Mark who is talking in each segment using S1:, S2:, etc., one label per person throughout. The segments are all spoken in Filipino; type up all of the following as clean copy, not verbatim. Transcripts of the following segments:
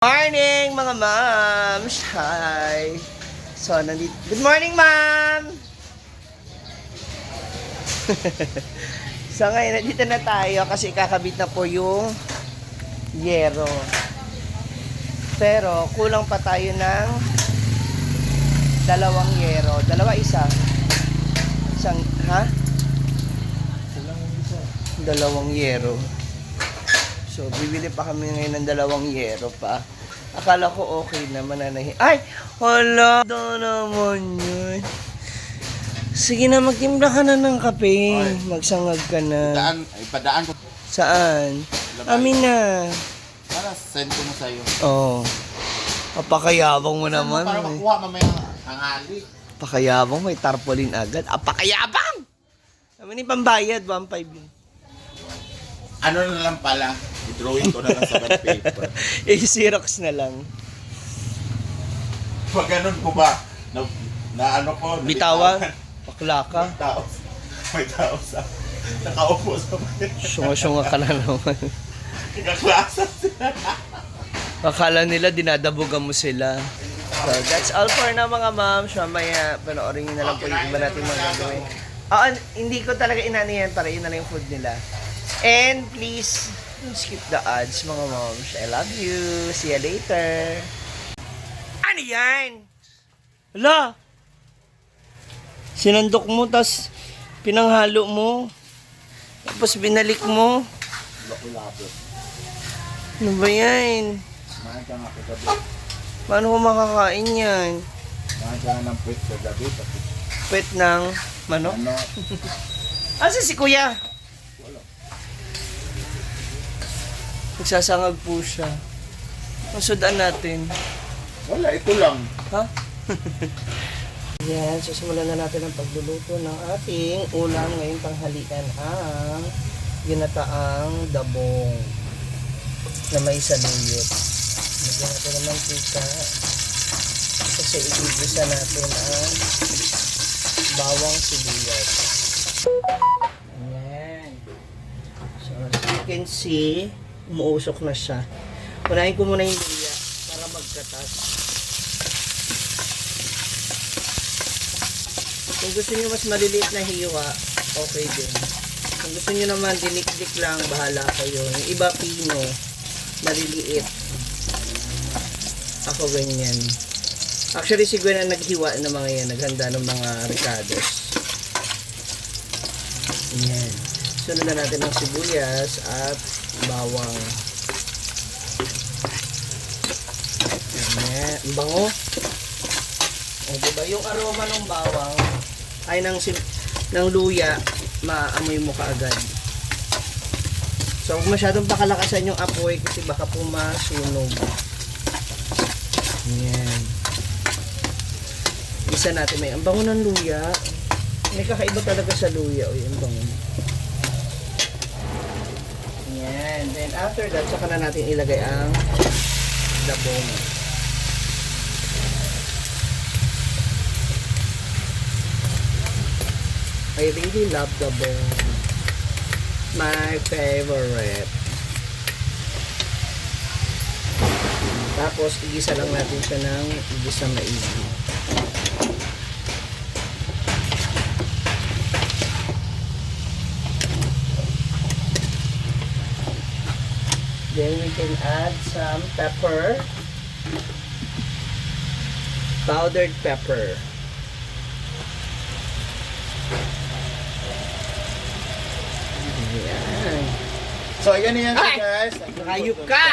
S1: Morning mga moms! Hi! So, nandito. Good morning, ma'am! So, ngayon, nandito na tayo kasi kakabit na po yung yero. Pero, kulang pa tayo ng dalawang yero. Isa. Isang, ha? Dalawang yero. So, bibili pa kami ngayon ng dalawang yero pa. Akala ko okay na, mananahin. Ay! Hala! Ito naman yun. Sige na, magtimpla ka na ng kape.
S2: Ay.
S1: Magsangag ka na.
S2: Ipadaan ko.
S1: Saan?
S2: Labay.
S1: Amin na.
S2: Para send ko mo sa'yo.
S1: Oo. Apakayabang mo naman.
S2: Para makuha mamaya ang ali.
S1: Apakayabang, may tarpaulin agad. Apakayabang! Amin yung pambayad, 1.5 yun.
S2: Ano na lang pala, i-drawing ko na lang sa bond paper.
S1: I-xerox na lang.
S2: Pag ganun ko ba, na ano ko,
S1: Bitawan. Bakla ka.
S2: May tao sa, nakaupo sa bahay.
S1: Sunga-sunga ka na naman.
S2: Kaklasa sila.
S1: Akala nila dinadabugan mo sila. So, that's all for now mga moms. Mamaya, panoorin nyo na lang po yung iba natin mga gagawin. Hindi ko talaga inano yan para yun na lang yung food nila. And please, skip the ads mga moms. I love you. See you later. Ano yan? Hala! Sinandok mo, tas pinanghalo mo. Tapos binalik mo.
S2: Lako-lapot.
S1: Ano ba yan?
S2: Kumain ka nga kagabi.
S1: Paano ko makakain yan?
S2: Kumain ka nga ng puwit kagabi. Tapos
S1: Pwet ng manok?
S2: ano,
S1: Asa si kuya?
S2: wala.
S1: Nagsasangag po siya. Ang sudan natin.
S2: Wala, ito lang.
S1: Ha? Yan, sisimulan na natin ang pagluluto ng ating ulam ngayong tanghalian, ang ginataang dabong na may saluyot. Lagyan natin ng mantika kasi igigisa natin ang bawang sibuyas. Yan. So, as you can see, umuusok na siya. Unahin ko muna yung luya para magkatas. Kung gusto niyo mas maliliit na hiwa, okay din. Kung gusto niyo naman dinik-dik lang, bahala kayo. Yung iba pino, maliliit. Ako ganyan. Actually, si Gwen ang naghiwa ng mga yan, naghanda ng mga ricados. Yan. Sunod na natin ng sibuyas at bawang. Yan. Ang bango. O, diba? Yung aroma ng bawang ay ng luya, maamoy mo kaagad. So, huwag masyadong pakalakasan yung apoy kasi baka po masunog. Yan. Isa natin may ang bango ng luya. May kakaiba talaga sa luya. O, yung bango. Yan. Then, after that, saka na natin ilagay ang dabong. I really love the bone. My favorite. Tapos, igisa lang natin siya ng igisa maigi. Then, we can add some pepper. Powdered pepper. Yan.
S2: So, yan na yan
S1: Ay!
S2: guys.
S1: Hayop ka!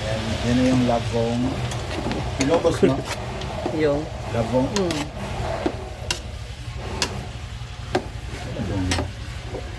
S2: Yan, yan na yung labong. Pinubos mo.
S1: Yung.
S2: Labong.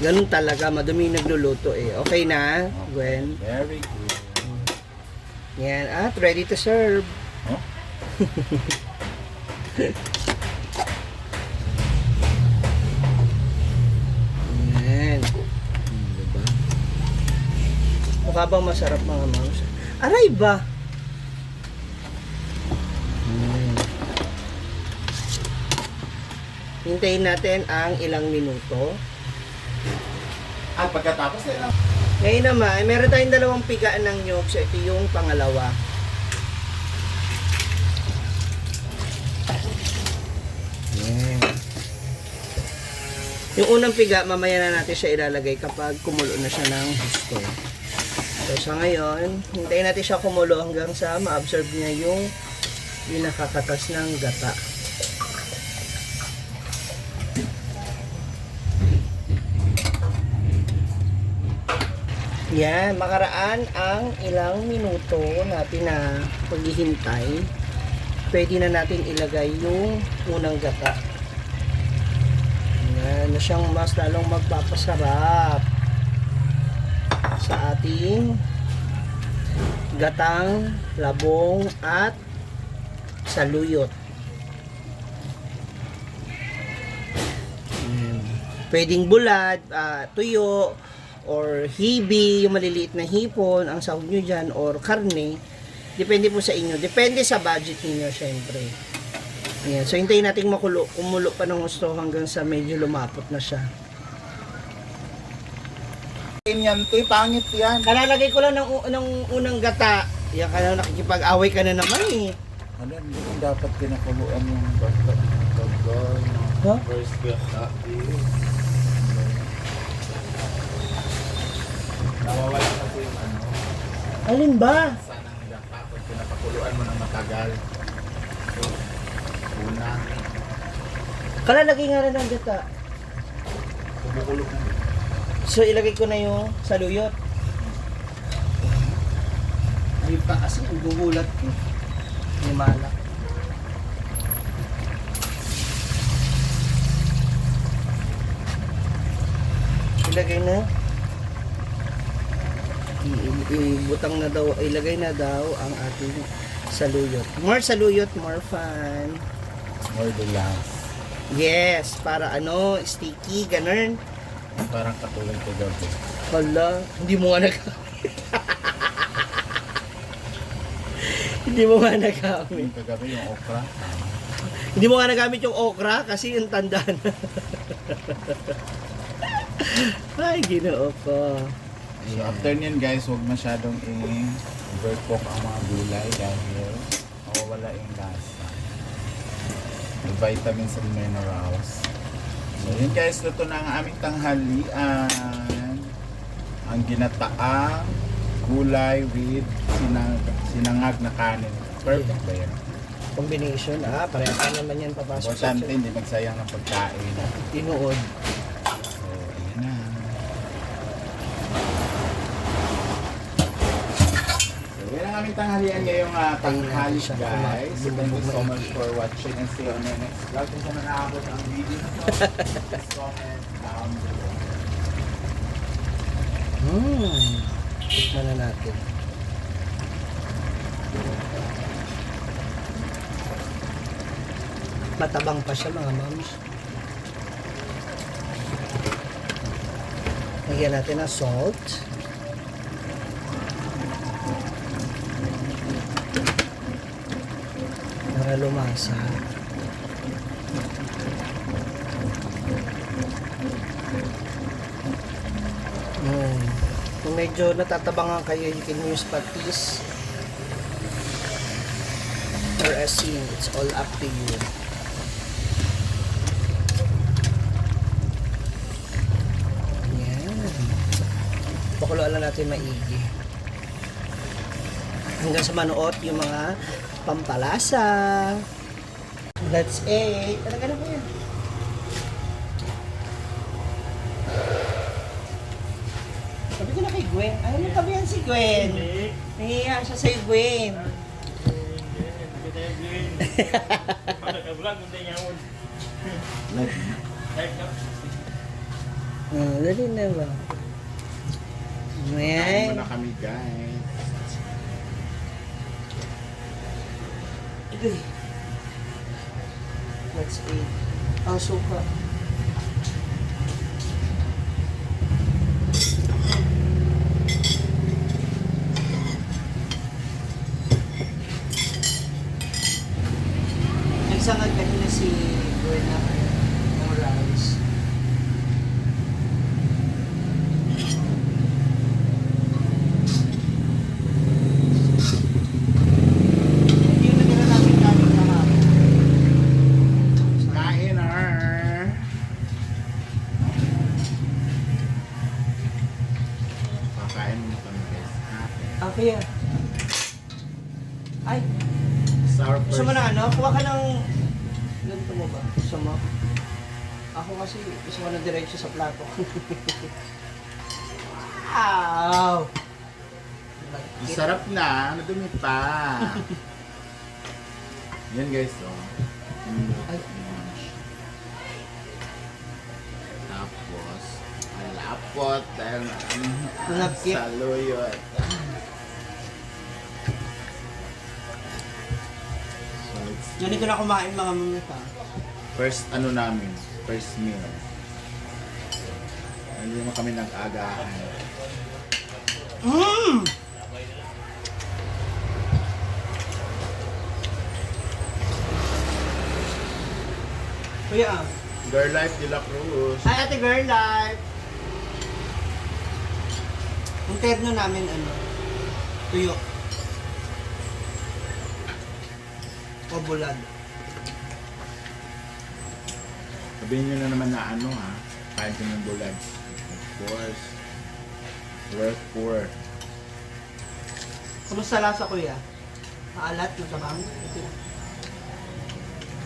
S1: Ganun talaga, madumi nagluluto eh. Okay na, Gwen?
S2: Very good.
S1: Yan, at ready to serve.
S2: Oh?
S1: Yan. Diba? Mukha bang masarap mga moms? Aray ba? Hintayin natin ang ilang minuto.
S2: At pagkatapos na lang.
S1: Ngayon naman, meron tayong dalawang pigaan ng nyog. So, ito yung pangalawa. Yan. Yung unang piga, mamaya na natin siya ilalagay kapag kumulo na siya ng gusto. So, sa ngayon, hintayin natin siya kumulo hanggang sa ma-absorb niya yung nakakatas ng gata. Yan, makaraan ang ilang minuto natin na paghihintay, pwede na natin ilagay yung unang gata. Yan, na siyang mas lalong magpapasarap sa ating gatang, labong at saluyot. Yan. Pwedeng bulad, tuyo, or hibi, yung maliliit na hipon, ang sahog nyo dyan, or karne. Depende po sa inyo. Depende sa budget niyo syempre. Ayan. So, hintayin natin kumulo pa ng gusto hanggang sa medyo lumapot na siya.
S2: Yan, te, pangit yan.
S1: Kalalagay ko lang ng unang gata. Yan ka na, nakikipag-away ka na naman eh.
S2: Ano, hindi ko dapat pinakuluan yung basta.
S1: Huh?
S2: First gata. Nawawala kasi yung ano.
S1: Alin ba?
S2: Sana ng gata pag pinapakuluan mo ng matagal. So, una.
S1: Kalalagay nga rin ng gata.
S2: Kumukulog na.
S1: So, ilagay ko na yung saluyot. Ay pa kasi, gugulat ko. May malak. Ilagay na. Ibutang na daw, ilagay na daw ang ating saluyot. More saluyot, more fun.
S2: More relax.
S1: Yes, para ano, sticky, ganun.
S2: Parang katulad ko gabi.
S1: Hala, hindi mo nga nagamit. Hindi mo nga nagamit.
S2: Yung kagabi yung okra.
S1: Hindi mo nga nagamit yung okra kasi yung tanda na. Ay, ginoo ko.
S2: So after nyan guys, huwag masyadong i-overcook ang mga gulay dahil mawawala yung lasa. May vitamins and minerals. So yun guys, luto na ang aming tanghalian. Ang ginataang gulay with sinangag na kanin. Perfect ba yan?
S1: Combination, pareha pa naman yan papasok sa
S2: Importante, hindi magsayang ng pagkain.
S1: tinuod.
S2: So, ayan na. So, yan ang aming tanghalian ngayong tanghali guys. So, thank you so much for watching and see you on the next vlog. Kung saan nakaabot ang video na to, just comment down below.
S1: Tikman na natin. Matabang pa siya mga moms. Lagyan natin ng salt. Para lumasa. Kung medyo natatabangan kayo, you can use patis or asin. It's all up to you. Ayan. Pakuluan lang natin maigi. Hanggang sa manuot yung mga pampalasa. That's it. Talaga na po yan. Sabi ko na kay Gwen. Ayaw mo tabihan si Gwen. Nahiya siya sa'yo, Gwen. Dali na ba?
S2: Kain
S1: Gwen.
S2: muna kami guys.
S1: Ito. Let's eat. Ang suka. Nagsangag kanina si Gwen na Morales. Ay,
S2: Sour
S1: gusto mo
S2: first.
S1: na ano? Kuha ka ng... Ganito mo ba? Gusto mo? Ako kasi gusto ko na diretso sa plato. Wow!
S2: Ang sarap na, nadumi pa. Yan guys, oh.
S1: Ay.
S2: Tapos, malapot dahil
S1: Nagkip.
S2: saluyot. So, it's
S1: Ganito na kumain mga mamita.
S2: first ano namin, first meal. Hindi mo kami nag-agahan.
S1: Mmm! Kuya,
S2: Girl Life de la Cruz.
S1: Hi, Ate Girl Life! Ang terno namin, ano, tuyo. O bulag.
S2: Sabihin nyo na naman na ano ha, kain ko ng bulag. Of course. We're poor.
S1: Kumusta lasa, Kuya? Maalat, matabang?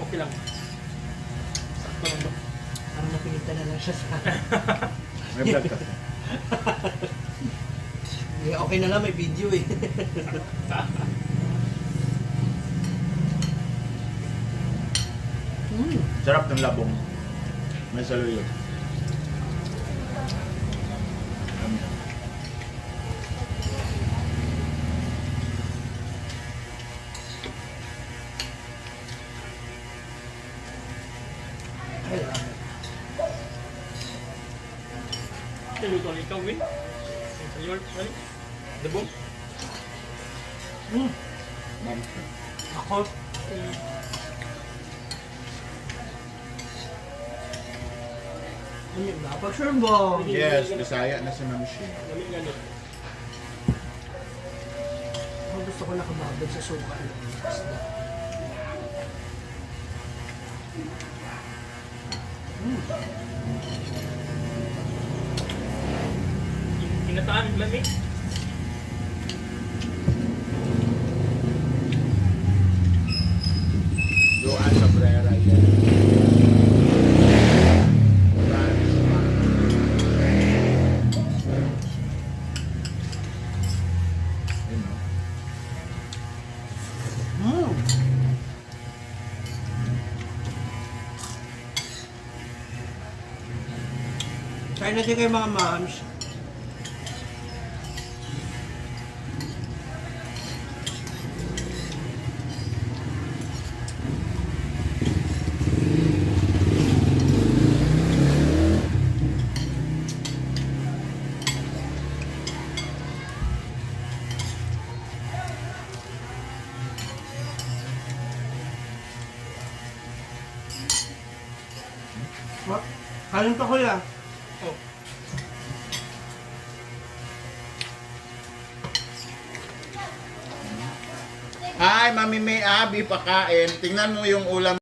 S3: Okay lang. Sakto lang ba?
S1: Parang napilitan na lang siya sa
S2: May vlog kasi.
S1: Eh, okay na lang, may video eh.
S2: Sarap ng labong. May saluyot.
S3: Niluto ang ikaw, Win. Sa'yo, ano? Debong?
S1: Ako, ano ba? Pag sure ba?
S2: Yes, Bisaya na si Ma'am Shi.
S3: Lamig nga doon.
S1: Ako gusto ko nakababad sa suka. Isda.
S3: Ginataan, lamig.
S2: Doan sa Brera yan. Yun, no?
S1: Mm. Try natin kayo mga moms. What? Kanin pa kuya.
S3: Oh.
S2: Hi, Mami May Abi, pakain. Tingnan mo yung ulam